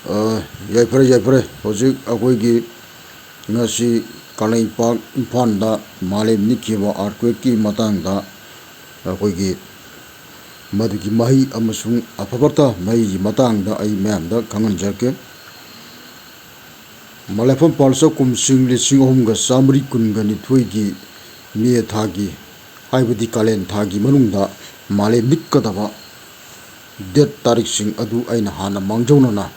ꯌꯥꯏꯐꯔꯦ ꯍꯧꯖꯤꯛ ꯑꯩꯈꯣꯏꯒꯤ ꯉꯁꯤ ꯀꯪꯂꯩꯄꯥꯛ ꯏꯝꯐꯥꯜꯗ ꯃꯥꯂꯦꯝ ꯅꯤꯛꯈꯤꯕ ꯑꯥꯔꯊꯀ꯭ꯋꯦꯛꯀꯤ ꯃꯇꯥꯡꯗ ꯑꯩꯈꯣꯏꯒꯤ ꯃꯗꯨꯒꯤ ꯃꯍꯩ ꯑꯃꯁꯨꯡ ꯑꯐ-ꯐꯠꯇ ꯃꯍꯩꯒꯤ ꯃꯇꯥꯡꯗ ꯑꯩ ꯃꯌꯥꯝꯗ ꯈꯪꯍꯟꯖꯔꯛꯀꯦ꯫ ꯃꯂꯩꯐꯝ ꯄꯥꯜꯆ ꯀꯨꯝꯁꯤꯡ 3912ꯒꯤ ꯃꯦ ꯊꯥꯒꯤ ꯍꯥꯏꯕꯗꯤ ꯀꯥꯂꯦꯟ ꯊꯥꯒꯤ ꯃꯅꯨꯡꯗ ꯃꯥꯂꯦꯝ ꯅꯤꯛꯀꯗꯕ ꯗꯦꯠ ꯇꯥꯔꯤꯛꯁꯤꯡ ꯑꯗꯨ ꯑꯩꯅ ꯍꯥꯟꯅ ꯃꯥꯡꯖꯧꯅꯅ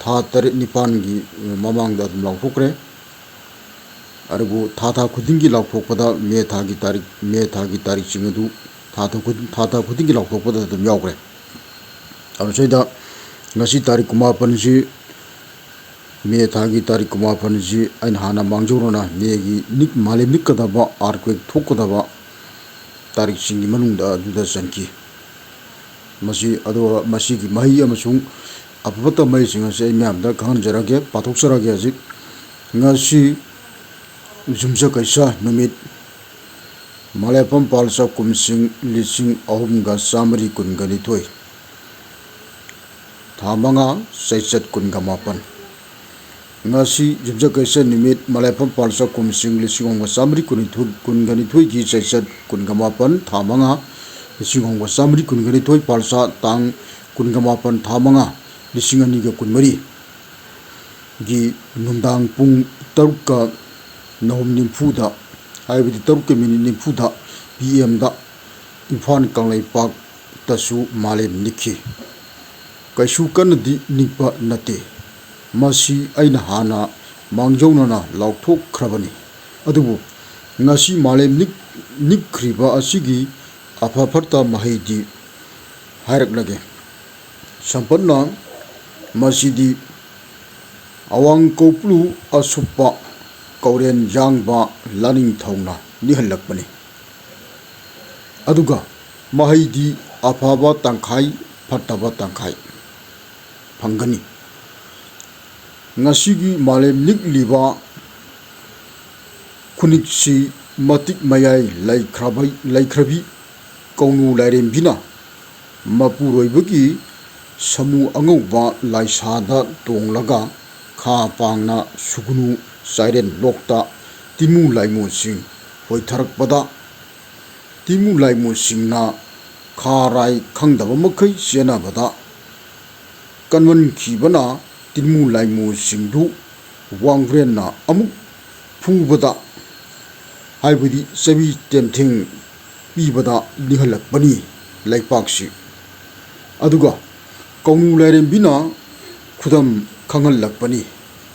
ꯊꯥ 8-9ꯒꯤ ꯃꯃꯥꯡꯗ ꯑꯗꯨꯝ ꯂꯥꯎꯊꯣꯛꯈ꯭ꯔꯦ꯫ ꯑꯗꯨꯕꯨ ꯊꯥ ꯈꯨꯗꯤꯡꯒꯤ ꯂꯥꯎꯊꯣꯛꯄꯗ ꯃꯦ ꯊꯥꯒꯤ ꯇꯥꯔꯤꯛꯁꯤꯡ ꯑꯗꯨ ꯊꯥ ꯈꯨꯗꯤꯡꯒꯤ ꯂꯥꯎꯊꯣꯛꯄꯗ ꯑꯗꯨꯝ ꯌꯥꯎꯈ꯭ꯔꯦ꯫ ꯑꯗꯨꯁꯤꯗ ꯉꯁꯤ ꯇꯥꯔꯤꯛ 19ꯁꯤ ꯃꯦ ꯊꯥꯒꯤ ꯇꯥꯔꯤꯛ 19ꯁꯤ ꯑꯩꯅ ꯍꯥꯟꯅ ꯃꯥꯡꯖꯧꯅꯅ ꯃꯥꯂꯦꯝ ꯅꯤꯛꯀꯗꯕ ꯑꯥꯔꯊꯀ꯭ꯋꯦꯛ ꯊꯣꯛꯀꯗꯕ ꯇꯥꯔꯤꯛꯁꯤꯡꯒꯤ ꯃꯅꯨꯡꯗ ꯑꯗꯨꯗ ꯆꯟꯈꯤ꯫ ꯑꯗꯨꯒ ꯃꯁꯤꯒꯤ ꯃꯍꯩ ꯑꯃꯁꯨꯡ ꯑꯐ-ꯐꯠꯇ ꯃꯍꯩꯁꯤꯡ ꯑꯁꯤ ꯑꯩ ꯃꯌꯥꯝꯗ ꯈꯪꯍꯟꯖꯔꯒꯦ, ꯄꯥꯊꯣꯛꯆꯔꯒꯦ꯫ ꯍꯧꯖꯤꯛ ꯉꯁꯤ ꯌꯨꯝꯁꯀꯩꯁ ꯅꯨꯃꯤꯠ ꯃꯂꯩꯐꯝ ꯄꯥꯜꯆ ꯀꯨꯝꯁꯤꯡ 3912 ꯊꯥ 5 ꯆꯩꯆꯠ 18 ꯉꯁꯤ ꯌꯨꯝꯁꯀꯩꯁ ꯅꯨꯃꯤꯠ ꯃꯂꯩꯐꯝ ꯄꯥꯜꯆ ꯀꯨꯝꯁꯤꯡ 3912ꯒꯤ ꯆꯩꯆꯠ 18 ꯊꯥ 5 1912 ꯄꯥꯜꯆ ꯇꯥꯡ 18 ꯊꯥ 5 2014 ꯒꯤ ꯅꯨꯡꯗꯥꯡ ꯄꯨꯡ 7:40 ꯍꯥꯏꯕꯗꯤ 7:90 PM-ꯗ ꯏꯝꯐꯥꯜ ꯀꯪꯂꯩꯄꯥꯛꯇꯁꯨ ꯃꯥꯂꯦꯝ ꯅꯤꯛꯈꯤ꯫ ꯀꯩꯁꯨ ꯀꯟꯅꯗꯤ ꯅꯤꯛꯄ ꯅꯠꯇꯦ, ꯃꯁꯤ ꯑꯩꯅ ꯍꯥꯟꯅ ꯃꯥꯡꯖꯧꯅꯅ ꯂꯥꯎꯊꯣꯛꯈ꯭ꯔꯕꯅꯤ꯫ ꯑꯗꯨꯕꯨ ꯉꯁꯤ ꯃꯥꯂꯦꯝ ꯅꯤꯛꯈ꯭ꯔꯤꯕ ꯑꯁꯤꯒꯤ ꯑꯐ-ꯐꯠꯇ ꯃꯍꯩꯗꯤ ꯍꯥꯏꯔꯛꯂꯒꯦ꯫ ꯁꯝꯄꯠꯅ ꯃꯁꯤꯗꯤ ꯑꯋꯥꯡꯀꯧꯄ꯭ꯂꯨ ꯑꯁꯨꯞꯄ ꯀꯧꯔꯦꯟ ꯌꯥꯡꯕ ꯂꯥꯅꯤꯡꯊꯧꯅ ꯅꯤꯛꯍꯜꯂꯛꯄꯅꯤ꯫ ꯑꯗꯨꯒ ꯃꯍꯩꯗꯤ ꯑꯐꯕ ꯇꯪꯈꯥꯏ ꯐꯠꯇꯕ ꯇꯪꯈꯥꯏ ꯐꯪꯒꯅꯤ꯫ ꯉꯁꯤꯒꯤ ꯃꯥꯂꯦꯝ ꯅꯤꯛꯂꯤꯕ ꯈꯨꯅꯤꯛꯁꯤ ꯃꯇꯤꯛ ꯃꯌꯥꯏ ꯂꯩꯈ꯭ꯔꯕꯤ ꯀꯧꯅꯨ ꯂꯥꯏꯔꯦꯝꯕꯤꯅ ꯃꯄꯨꯔꯣꯏꯕꯒꯤ ꯁꯃꯨ ꯑꯉꯧꯕ ꯂꯥꯏꯁꯥꯗ ꯇꯣꯡꯂꯒ ꯈꯥ ꯄꯥꯡꯅ ꯁꯨꯒꯨꯅꯨ ꯆꯥꯏꯔꯦꯟ ꯂꯣꯛꯇ ꯇꯤꯃꯨ ꯂꯥꯏꯃꯣꯟꯁꯤꯡ ꯍꯣꯏꯊꯔꯛꯄꯗ ꯇꯤꯃꯨ ꯂꯥꯏꯃꯣꯟꯁꯤꯡꯅ ꯈꯥꯔꯥꯏ ꯈꯪꯗꯕ ꯃꯈꯩ ꯆꯦꯟꯅꯕꯗ ꯀꯟꯃꯟꯈꯤꯕꯅ ꯇꯤꯃꯨ ꯂꯥꯏꯃꯣꯟꯁꯤꯡꯗꯨ ꯋꯥꯡꯕ꯭ꯔꯦꯟꯅ ꯑꯃꯨꯛ ꯐꯨꯕꯗ ꯍꯥꯏꯕꯗꯤ ꯆꯩꯕꯤ ꯇꯦꯝꯊꯦꯡ ꯄꯤꯕꯗ ꯅꯤꯛꯍꯜꯂꯛꯄꯅꯤ ꯂꯩꯄꯥꯛꯁꯤ꯫ ꯑꯗꯨꯒ ꯀꯧꯅꯨ ꯂꯥꯏꯔꯦꯝꯕꯤꯅ ꯈꯨꯗꯝ ꯈꯪꯍꯜꯂꯛꯄꯅꯤ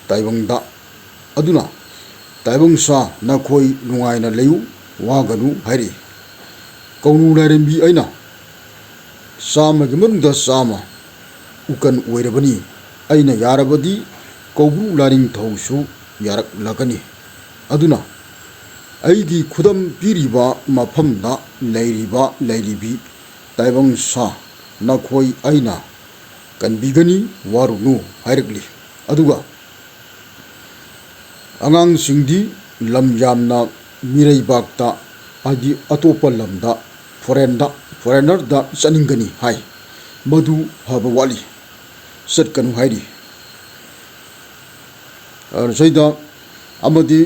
ꯇꯥꯏꯕꯪꯗ꯫ ꯑꯗꯨꯅ ꯇꯥꯏꯕꯪꯁꯥ ꯅꯈꯣꯏ ꯅꯨꯡꯉꯥꯏꯅ ꯂꯩꯌꯨ, ꯋꯥꯒꯅꯨ ꯍꯥꯏꯔꯤ꯫ ꯀꯧꯅꯨ ꯂꯥꯏꯔꯦꯝꯕꯤ ꯑꯩꯅ 100ꯒꯤ ꯃꯅꯨꯡꯗ 100 ꯎꯀꯟ ꯑꯣꯏꯔꯕꯅꯤ꯫ ꯑꯩꯅ ꯌꯥꯔꯕꯗꯤ ꯀꯧꯕ꯭ꯔꯨ ꯂꯥꯅꯤꯡꯊꯧꯁꯨ ꯌꯥꯔꯛꯂꯒꯅꯤ꯫ ꯑꯗꯨꯅ ꯑꯩꯒꯤ ꯈꯨꯗꯝ ꯄꯤꯔꯤꯕ ꯃꯐꯝꯗ ꯂꯩꯔꯤꯕ ꯂꯩꯔꯤꯕꯤ ꯇꯥꯏꯕꯪꯁꯥ ꯅꯈꯣꯏ ꯑꯩꯅ ꯀꯟꯕꯤꯒꯅꯤ, ꯋꯥꯔꯨꯅꯨ ꯍꯥꯏꯔꯛꯂꯤ꯫ ꯑꯗꯨꯒ ꯑꯉꯥꯡꯁꯤꯡꯗꯤ ꯂꯝ ꯌꯥꯝꯅ ꯃꯤꯔꯩꯕꯥꯛꯇ ꯍꯥꯏꯗꯤ ꯑꯇꯣꯞꯄ ꯂꯝꯗ ꯐꯣꯔꯦꯅꯔꯗ ꯆꯠꯅꯤꯡꯒꯅꯤ ꯍꯥꯏ꯫ ꯃꯗꯨ ꯐꯕ ꯋꯥꯠꯂꯤ, ꯆꯠꯀꯅꯨ ꯍꯥꯏꯔꯤ꯫ ꯑꯗꯨꯁꯤꯗ ꯑꯃꯗꯤ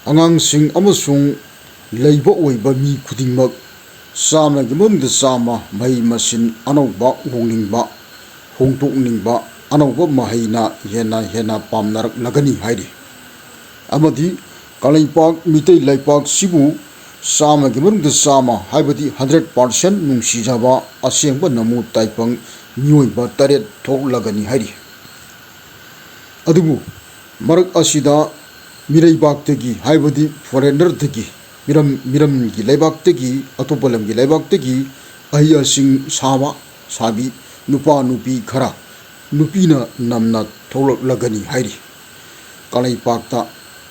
ꯑꯉꯥꯡꯁꯤꯡ ꯑꯃꯁꯨꯡ ꯂꯩꯕ ꯑꯣꯏꯕ ꯃꯤ ꯈꯨꯗꯤꯡꯃꯛ 100ꯒꯤ ꯃꯅꯨꯡꯗ 100 ꯃꯍꯩ ꯃꯁꯤꯡ ꯑꯅꯧꯕ ꯍꯣꯡꯗꯣꯛꯅꯤꯡꯕ ꯑꯅꯧꯕ ꯃꯍꯩꯅ ꯍꯦꯟꯅ ꯄꯥꯝꯅꯔꯛꯂꯒꯅꯤ ꯍꯥꯏꯔꯤ꯫ ꯑꯃꯗꯤ ꯀꯪꯂꯩꯄꯥꯛ ꯃꯤꯇꯩ ꯂꯩꯄꯥꯛꯁꯤꯕꯨ 100ꯒꯤ ꯃꯅꯨꯡꯗ 100 ꯍꯥꯏꯕꯗꯤ 100% ꯅꯨꯡꯁꯤꯖꯕ ꯑꯁꯦꯡꯕ ꯅꯃꯨ ꯇꯥꯏꯄꯪ ꯃꯤꯑꯣꯏꯕ 8 ꯊꯣꯛꯂꯒꯅꯤ ꯍꯥꯏꯔꯤ꯫ ꯑꯗꯨꯕꯨ ꯃꯔꯛ ꯑꯁꯤꯗ ꯃꯤꯔꯩꯕꯥꯛꯇꯒꯤ ꯍꯥꯏꯕꯗꯤ ꯐꯣꯔꯦꯅꯔꯗꯒꯤ ꯃꯤꯔꯝꯒꯤ ꯂꯩꯕꯥꯛꯇꯒꯤ ꯑꯇꯣꯞꯄ ꯂꯝꯒꯤ ꯂꯩꯕꯥꯛꯇꯒꯤ ꯑꯍꯩ-ꯑꯁꯤꯡ ꯁꯥꯕ ꯁꯥꯕꯤ ꯅꯨꯄꯥ ꯅꯨꯄꯤ ꯈꯔ ꯅꯨꯄꯤꯅ ꯅꯝꯅ ꯊꯣꯛꯂꯛꯂꯒꯅꯤ ꯍꯥꯏꯔꯤ ꯀꯪꯂꯩꯄꯥꯛꯇ꯫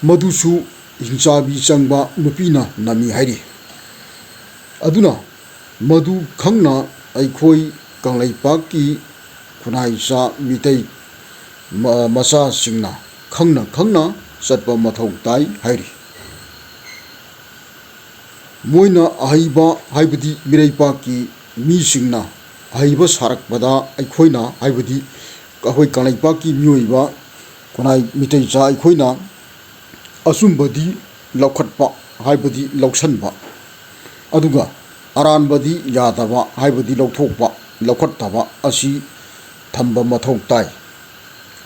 ꯃꯗꯨꯁꯨ ꯍꯤꯡꯆꯥꯕꯤ ꯆꯪꯕ ꯅꯨꯄꯤꯅ ꯅꯝꯃꯤ ꯍꯥꯏꯔꯤ꯫ ꯑꯗꯨꯅ ꯃꯗꯨ ꯈꯪꯅ ꯑꯩꯈꯣꯏ ꯀꯪꯂꯩꯄꯥꯛꯀꯤ ꯈꯨꯟꯅꯥꯏꯆꯥ ꯃꯤꯇꯩ ꯃꯆꯥꯁꯤꯡꯅ ꯈꯪꯅ ꯆꯠꯄ ꯃꯊꯧ ꯇꯥꯏ ꯍꯥꯏꯔꯤ꯫ ꯃꯣꯏꯅ ꯑꯍꯩꯕ ꯍꯥꯏꯕꯗꯤ ꯃꯤꯔꯩꯕꯥꯛꯀꯤ ꯃꯤꯁꯤꯡꯅ ꯑꯍꯩꯕ ꯁꯥꯔꯛꯄꯗ ꯑꯩꯈꯣꯏꯅ ꯍꯥꯏꯕꯗꯤ ꯑꯩꯈꯣꯏ ꯀꯪꯂꯩꯄꯥꯛꯀꯤ ꯃꯤꯑꯣꯏꯕ ꯈꯨꯟꯅꯥꯏ ꯃꯤꯇꯩꯆꯥ ꯑꯩꯈꯣꯏꯅ ꯑꯆꯨꯝꯕꯗꯤ ꯂꯧꯈꯠꯄ ꯍꯥꯏꯕꯗꯤ ꯂꯧꯁꯟꯕ ꯑꯗꯨꯒ ꯑꯔꯥꯟꯕꯗꯤ ꯌꯥꯗꯕ ꯍꯥꯏꯕꯗꯤ ꯂꯧꯊꯣꯛꯄ ꯂꯧꯈꯠꯇꯕ ꯑꯁꯤ ꯊꯝꯕ ꯃꯊꯧ ꯇꯥꯏ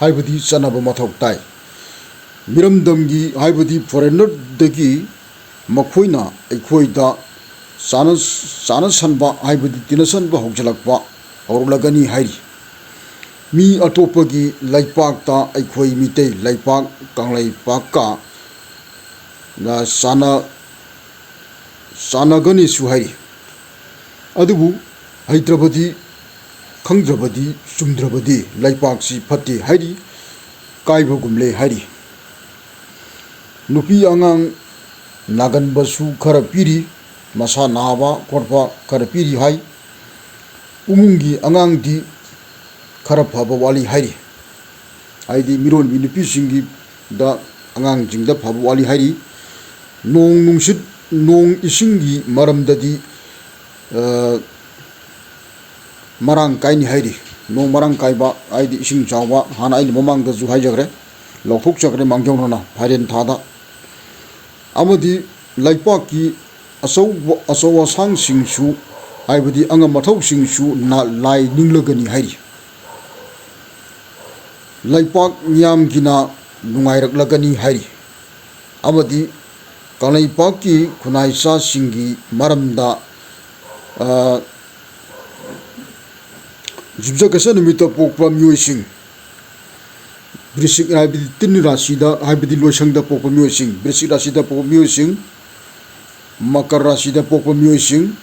ꯍꯥꯏꯕꯗꯤ ꯆꯠꯅꯕ ꯃꯊꯧ ꯇꯥꯏ ꯃꯤꯔꯝꯗꯝꯒꯤ ꯍꯥꯏꯕꯗꯤ ꯐꯣꯔꯦꯟꯅꯔꯗꯒꯤ ꯃꯈꯣꯏꯅ ꯑꯩꯈꯣꯏꯗ ꯆꯥꯅꯁꯟꯕ ꯍꯥꯏꯕꯗꯤ ꯇꯤꯟꯅꯁꯟꯕ ꯍꯧꯔꯛꯂꯒꯅꯤ ꯍꯥꯏꯔꯤ ꯃꯤ ꯑꯇꯣꯞꯄꯒꯤ ꯂꯩꯄꯥꯛꯇ ꯑꯩꯈꯣꯏ ꯃꯤꯇꯩ ꯂꯩꯄꯥꯛ ꯀꯪꯂꯩꯄꯥꯛꯀ ꯆꯥꯟꯅꯒꯅꯤꯁꯨ ꯍꯥꯏꯔꯤ ꯑꯗꯨꯕꯨ ꯍꯩꯇ꯭ꯔꯕꯗꯤ ꯈꯪꯗ꯭ꯔꯕꯗꯤ ꯆꯨꯝꯗ꯭ꯔꯕꯗꯤ ꯂꯩꯄꯥꯛꯁꯤ ꯐꯠꯇꯦ ꯍꯥꯏꯔꯤ ꯀꯥꯏꯕꯒꯨꯝꯂꯦ ꯍꯥꯏꯔꯤ ꯅꯨꯄꯤ ꯑꯉꯥꯡ ꯅꯥꯒꯟꯕꯁꯨ ꯈꯔ ꯄꯤꯔꯤ ꯃꯁꯥ ꯅꯥꯕ ꯈꯣꯠꯄ ꯈꯔ ꯄꯤꯔꯤ ꯍꯥꯏ ꯏꯃꯨꯡꯒꯤ ꯑꯉꯥꯡꯗꯤ ꯈꯔ ꯐꯕ ꯋꯥꯠꯂꯤ ꯍꯥꯏꯔꯤ ꯍꯥꯏꯗꯤ ꯃꯤꯔꯣꯟꯕꯤ ꯅꯨꯄꯤꯁꯤꯡꯒꯤꯗ ꯑꯉꯥꯡꯁꯤꯡꯗ ꯐꯕ ꯋꯥꯠꯂꯤ ꯍꯥꯏꯔꯤ ꯅꯣꯡ ꯅꯨꯡꯁꯤꯠ ꯅꯣꯡ ꯏꯁꯤꯡꯒꯤ ꯃꯔꯝꯗꯗꯤ ꯃꯔꯥꯡ ꯀꯥꯏꯅꯤ ꯍꯥꯏꯔꯤ ꯅꯣꯡ ꯃꯔꯥꯡ ꯀꯥꯏꯕ ꯍꯥꯏꯗꯤ ꯏꯁꯤꯡ ꯆꯥꯎꯕ ꯍꯥꯟꯅ ꯑꯩꯅ ꯃꯃꯥꯡꯗꯁꯨ ꯍꯥꯏꯖꯈ꯭ꯔꯦ ꯂꯧꯊꯣꯛꯆꯈ꯭ꯔꯦ ꯃꯥꯡꯖꯧꯅꯅ ꯐꯥꯏꯔꯦꯟ ꯊꯥꯗ ꯑꯃꯗꯤ ꯂꯩꯄꯥꯛꯀꯤ ꯑꯆꯧ ꯑꯁꯥꯡꯁꯤꯡꯁꯨ ꯍꯥꯏꯕꯗꯤ ꯑꯉꯝ ꯑꯊꯧꯁꯤꯡꯁꯨ ꯂꯥꯏ ꯅꯤꯡꯂꯒꯅꯤ ꯍꯥꯏꯔꯤ ꯂꯩꯄꯥꯛ ꯃꯤꯌꯥꯝꯒꯤꯅ ꯅꯨꯡꯉꯥꯏꯔꯛꯂꯒꯅꯤ ꯍꯥꯏꯔꯤ ꯑꯃꯗꯤ ꯀꯪꯂꯩꯄꯥꯛꯀꯤ ꯈꯨꯟꯅꯥꯏꯆꯥꯁꯤꯡꯒꯤ ꯃꯔꯝꯗ ꯌꯨꯝꯁꯀꯩꯁ ꯅꯨꯃꯤꯠꯇ ꯄꯣꯛꯄ ꯃꯤꯑꯣꯏꯁꯤꯡ ꯕ꯭ꯔꯤꯁꯤꯛ ꯍꯥꯏꯕꯗꯤ ꯇꯤꯟ ꯔꯥꯁꯤꯗ ꯍꯥꯏꯕꯗꯤ ꯂꯣꯏꯁꯪꯗ ꯄꯣꯛꯄ ꯃꯤꯑꯣꯏꯁꯤꯡ ꯕ꯭ꯔꯤꯁꯤꯛ ꯔꯥꯁꯤꯗ ꯄꯣꯛꯄ ꯃꯤꯑꯣꯏꯁꯤꯡ ꯃꯀꯔ ꯔꯥꯁꯤꯗ ꯄꯣꯛꯄ ꯃꯤꯑꯣꯏꯁꯤꯡ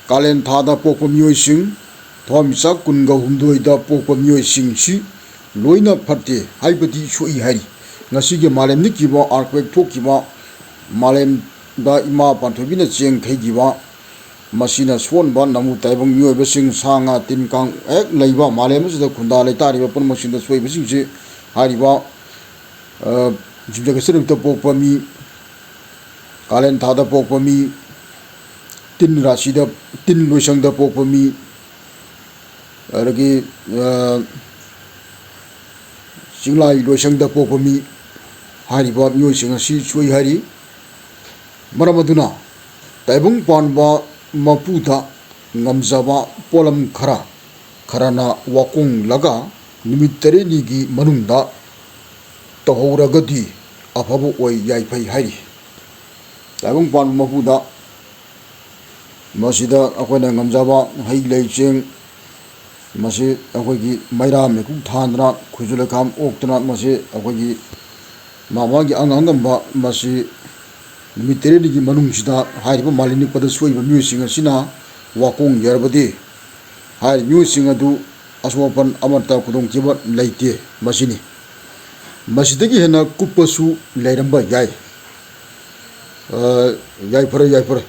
ꯀꯥꯂꯦꯟ ꯊꯥꯗ ꯄꯣꯛꯄ ꯃꯤꯑꯣꯏꯁꯤꯡ ꯊꯋꯥꯟꯃꯤꯆꯥꯛ 22ꯗ ꯄꯣꯛꯄ ꯃꯤꯑꯣꯏꯁꯤꯡꯁꯤ ꯂꯣꯏꯅ ꯐꯠꯇꯦ ꯍꯥꯏꯕꯗꯤ ꯁꯣꯛꯏ ꯍꯥꯏꯔꯤ ꯉꯁꯤꯒꯤ ꯃꯥꯂꯦꯝ ꯅꯤꯛꯈꯤꯕ ꯑꯥꯔꯊꯀ꯭ꯋꯦꯛ ꯊꯣꯛꯈꯤꯕ ꯃꯥꯂꯦꯝꯗ ꯏꯃꯥ ꯄꯥꯟꯊꯣꯏꯕꯤꯅ ꯆꯦꯡ ꯈꯩꯈꯤꯕ ꯃꯁꯤꯅ ꯁꯣꯟꯕ ꯅꯃꯨ ꯇꯥꯏꯕꯪ ꯃꯤꯑꯣꯏꯕꯁꯤꯡ ꯁꯥ ꯉꯥ ꯇꯤꯟ ꯀꯥꯡ ꯍꯦꯛ ꯂꯩꯕ ꯃꯥꯂꯦꯝ ꯑꯁꯤꯗ ꯈꯨꯟꯗꯥ ꯂꯩꯇꯥꯔꯤꯕ ꯄꯨꯝꯅꯃꯛꯁꯤꯡꯗ ꯁꯣꯏꯕꯁꯤꯡꯁꯤ ꯍꯥꯏꯔꯤꯕ ꯌꯨꯝꯁꯀꯩꯁ ꯅꯨꯃꯤꯠꯇ ꯄꯣꯛꯄ ꯃꯤ ꯀꯥꯂꯦꯟ ꯊꯥꯗ ꯄꯣꯛꯄ ꯃꯤ ꯇꯤꯟ ꯔꯥꯁꯤꯗ ꯇꯤꯟ ꯂꯣꯏꯁꯪꯗ ꯄꯣꯛꯄ ꯃꯤ ꯑꯗꯒꯤ ꯆꯤꯡꯂꯥꯏ ꯂꯣꯏꯁꯪꯗ ꯄꯣꯛꯄ ꯃꯤ ꯍꯥꯏꯔꯤꯕ ꯃꯤꯑꯣꯏꯁꯤꯡ ꯑꯁꯤ ꯁꯣꯏ ꯍꯥꯏꯔꯤ ꯃꯔꯝ ꯑꯗꯨꯅ ꯇꯥꯏꯕꯪ ꯄꯥꯟꯕ ꯃꯄꯨꯗ ꯉꯝꯖꯕ ꯄꯣꯠꯂꯝ ꯈꯔꯅ ꯋꯥꯀꯣꯡꯂꯒ ꯅꯨꯃꯤꯠ 9ꯅꯤꯒꯤ ꯃꯅꯨꯡꯗ ꯇꯧꯍꯧꯔꯒꯗꯤ ꯑꯐꯕ ꯑꯣꯏ ꯌꯥꯏꯐꯩ ꯍꯥꯏꯔꯤ ꯇꯥꯏꯕꯪ ꯄꯥꯟꯕ ꯃꯄꯨꯗ ꯃꯁꯤꯗ ꯑꯩꯈꯣꯏꯅ ꯉꯝꯖꯕ ꯍꯩ ꯂꯩ ꯆꯦꯡ ꯃꯁꯤ ꯑꯩꯈꯣꯏꯒꯤ ꯃꯩꯔꯥ ꯃꯩꯀꯨꯞ ꯊꯥꯗꯅ ꯈꯨꯖꯨ ꯂꯩꯈꯥꯝ ꯑꯣꯛꯇꯅ ꯃꯁꯤ ꯑꯩꯈꯣꯏꯒꯤ ꯃꯥꯒꯤ ꯑꯉꯝꯕ ꯃꯁꯤ ꯅꯨꯃꯤꯠ 9ꯅꯤꯒꯤ ꯃꯅꯨꯡꯁꯤꯗ ꯍꯥꯏꯔꯤꯕ ꯃꯥꯂꯦꯝ ꯅꯤꯛꯄꯗ ꯁꯣꯏꯕ ꯃꯤꯑꯣꯏꯁꯤꯡ ꯑꯁꯤꯅ ꯋꯥꯀꯣꯡ ꯌꯥꯔꯕꯗꯤ ꯍꯥꯏꯔꯤꯕ ꯃꯤꯑꯣꯏꯁꯤꯡ ꯑꯗꯨ ꯑꯁꯣꯛ ꯑꯄꯟ ꯑꯃꯠꯇ ꯈꯨꯗꯣꯡꯊꯤꯕ ꯂꯩꯇꯦ ꯃꯁꯤꯅꯤ ꯃꯁꯤꯗꯒꯤ ꯍꯦꯟꯅ ꯀꯨꯞꯄꯁꯨ ꯂꯩꯔꯝꯕ ꯌꯥꯏ ꯌꯥꯏꯐꯔꯦ